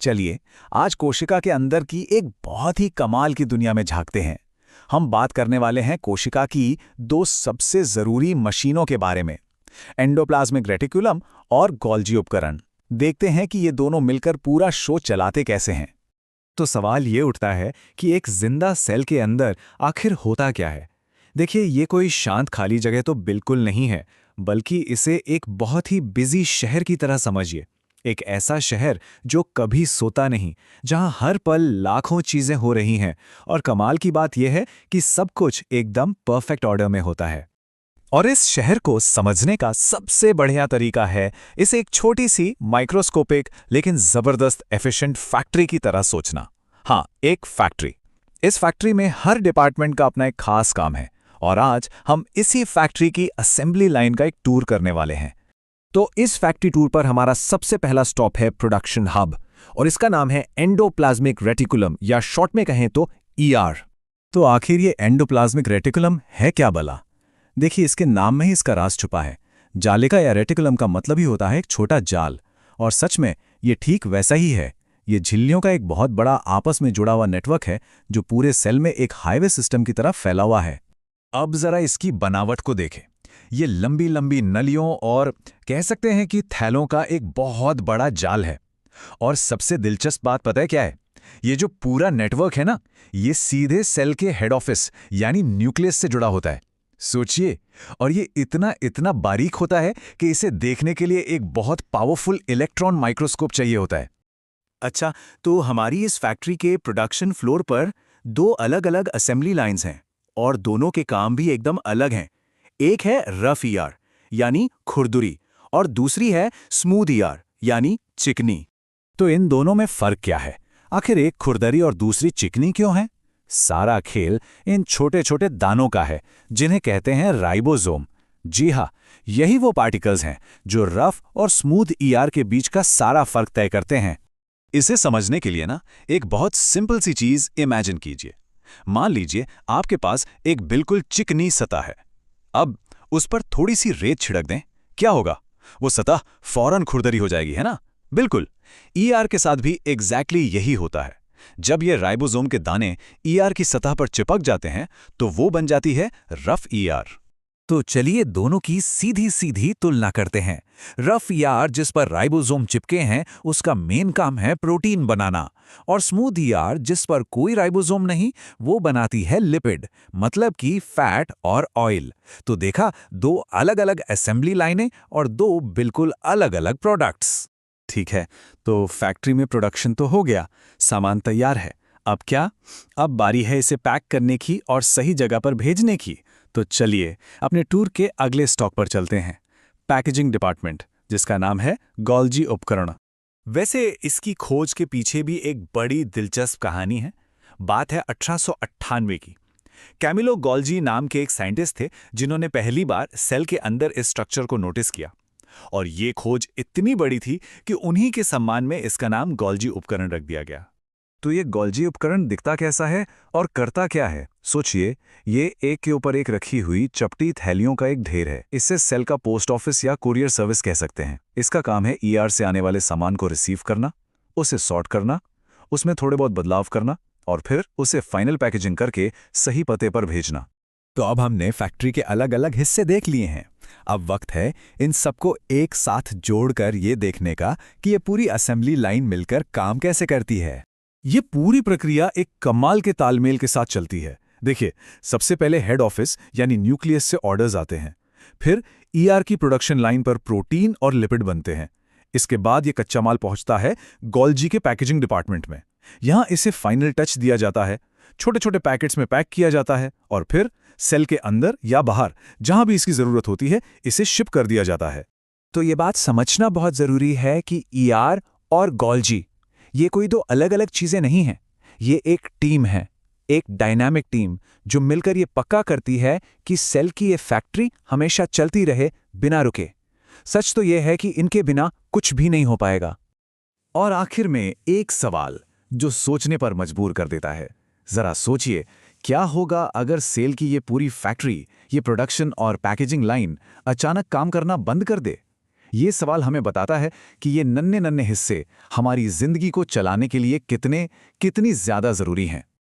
चलिए, आज कोशिका के अंदर की एक बहुत ही कमाल की दुनिया में झांकते हैं। हम बात करने वाले हैं कोशिका की दो सबसे जरूरी मशीनों के बारे में, एंडोप्लाज्मिक रेटिकुलम और गोल्जी उपकरण। देखते हैं कि ये दोनों मिलकर पूरा शो चलाते कैसे हैं। तो सवाल ये उठता है कि एक जिंदा सेल के अंदर आखिर होता क्या है। देखिए, ये कोई शांत खाली जगह तो बिल्कुल नहीं है, बल्कि इसे एक बहुत ही बिजी शहर की तरह समझिए। एक ऐसा शहर जो कभी सोता नहीं, जहां हर पल लाखों चीजें हो रही हैं। और कमाल की बात यह है कि सब कुछ एकदम परफेक्ट ऑर्डर में होता है। और इस शहर को समझने का सबसे बढ़िया तरीका है इसे एक छोटी सी माइक्रोस्कोपिक लेकिन जबरदस्त एफिशिएंट फैक्ट्री की तरह सोचना। हाँ, एक फैक्ट्री। इस फैक्ट्री में हर डिपार्टमेंट का अपना एक खास काम है, और आज हम इसी फैक्ट्री की असेंबली लाइन का एक टूर करने वाले हैं। तो इस फैक्ट्री टूर पर हमारा सबसे पहला स्टॉप है प्रोडक्शन हब, और इसका नाम है एंडोप्लाज्मिक रेटिकुलम, या शॉर्ट में कहें तो ईआर। तो आखिर ये एंडोप्लाज्मिक रेटिकुलम है क्या भला? देखिए, इसके नाम में ही इसका राज छुपा है। जालिका या रेटिकुलम का मतलब ही होता है एक छोटा जाल, और सच में ये ठीक वैसा ही है। ये झिल्लियों का एक बहुत बड़ा आपस में जुड़ा हुआ नेटवर्क है जो पूरे सेल में एक हाईवे सिस्टम की तरह फैला हुआ है। अब जरा इसकी बनावट को देखें। ये लंबी लंबी नलियों और कह सकते हैं कि थैलों का एक बहुत बड़ा जाल है। और सबसे दिलचस्प बात पता है क्या है? ये जो पूरा नेटवर्क है ना, ये सीधे सेल के हेड ऑफिस यानी न्यूक्लियस से जुड़ा होता है। सोचिए, और ये इतना इतना बारीक होता है कि इसे देखने के लिए एक बहुत पावरफुल इलेक्ट्रॉन माइक्रोस्कोप चाहिए होता है। अच्छा, तो हमारी इस फैक्ट्री के प्रोडक्शन फ्लोर पर दो अलग अलग असेंबली लाइंस हैं, और दोनों के काम भी एकदम अलग हैं। एक है रफ ईआर यानी खुरदुरी, और दूसरी है स्मूथ ईआर यानी चिकनी। तो इन दोनों में फर्क क्या है? आखिर एक खुरदरी और दूसरी चिकनी क्यों है? सारा खेल इन छोटे छोटे दानों का है, जिन्हें कहते हैं राइबोसोम। जी हाँ, यही वो पार्टिकल्स हैं जो रफ और स्मूथ ईआर के बीच का सारा फर्क तय करते हैं। इसे समझने के लिए ना, एक बहुत सिंपल सी चीज इमेजिन कीजिए। मान लीजिए आपके पास एक बिल्कुल चिकनी सतह है। अब उस पर थोड़ी सी रेत छिड़क दें, क्या होगा? वो सतह फौरन खुरदरी हो जाएगी, है ना? बिल्कुल। ईआर के साथ भी एग्जैक्टली यही होता है। जब ये राइबोसोम के दाने ईआर की सतह पर चिपक जाते हैं तो वो बन जाती है रफ ईआर। तो चलिए दोनों की सीधी सीधी तुलना करते हैं। रफ ईआर जिस पर राइबोसोम चिपके हैं, उसका मेन काम है प्रोटीन बनाना, और स्मूथ ईआर जिस पर कोई राइबोसोम नहीं, वो बनाती है लिपिड, मतलब कि फैट और ऑयल। तो देखा, दो अलग अलग असेंबली लाइनें और दो बिल्कुल अलग अलग प्रोडक्ट्स। ठीक है, तो फैक्ट्री में प्रोडक्शन तो हो गया, सामान तैयार है। अब क्या? अब बारी है इसे पैक करने की और सही जगह पर भेजने की। तो चलिए अपने टूर के अगले स्टॉप पर चलते हैं, पैकेजिंग डिपार्टमेंट, जिसका नाम है गोल्जी उपकरण। वैसे इसकी खोज के पीछे भी एक बड़ी दिलचस्प कहानी है। बात है 1898 की। कैमिलो गोल्जी नाम के एक साइंटिस्ट थे जिन्होंने पहली बार सेल के अंदर इस स्ट्रक्चर को नोटिस किया। और ये खोज इतनी बड़ी थी कि उन्हीं के सम्मान में इसका नाम गोल्जी उपकरण रख दिया गया। तो ये गोल्जी उपकरण दिखता कैसा है और करता क्या है? सोचिए, ये एक के ऊपर एक रखी हुई चपटी थैलियों का एक ढेर है। इससे सेल का पोस्ट ऑफिस या कुरियर सर्विस कह सकते हैं। इसका काम है ईआर से आने वाले सामान को रिसीव करना, उसे सॉर्ट करना, उसमें थोड़े बहुत बदलाव करना, और फिर उसे फाइनल पैकेजिंग करके सही पते पर भेजना। तो अब हमने फैक्ट्री के अलग अलग हिस्से देख लिए हैं। अब वक्त है इन सबको एक साथ जोड़कर ये देखने का कि ये पूरी असेंबली लाइन मिलकर काम कैसे करती है। ये पूरी प्रक्रिया एक कमाल के तालमेल के साथ चलती है। देखिए, सबसे पहले हेड ऑफिस यानी न्यूक्लियस से ऑर्डर्स आते हैं। फिर ईआर की प्रोडक्शन लाइन पर प्रोटीन और लिपिड बनते हैं। इसके बाद ये कच्चा माल पहुंचता है गोल्जी के पैकेजिंग डिपार्टमेंट में। यहां इसे फाइनल टच दिया जाता है, छोटे छोटे पैकेट्स में पैक किया जाता है, और फिर सेल के अंदर या बाहर जहां भी इसकी जरूरत होती है, इसे शिप कर दिया जाता है। तो ये बात समझना बहुत जरूरी है कि ईआर और गोल्जी ये कोई दो अलग अलग चीजें नहीं हैं। ये एक टीम है, एक डायनामिक टीम जो मिलकर ये पक्का करती है कि सेल की ये फैक्ट्री हमेशा चलती रहे बिना रुके। सच तो यह है कि इनके बिना कुछ भी नहीं हो पाएगा। और आखिर में एक सवाल जो सोचने पर मजबूर कर देता है। जरा सोचिए, क्या होगा अगर सेल की ये पूरी फैक्ट्री, ये प्रोडक्शन और पैकेजिंग लाइन अचानक काम करना बंद कर दे? ये सवाल हमें बताता है कि ये नन्हे नन्हे हिस्से हमारी जिंदगी को चलाने के लिए कितनी ज़्यादा ज़रूरी हैं।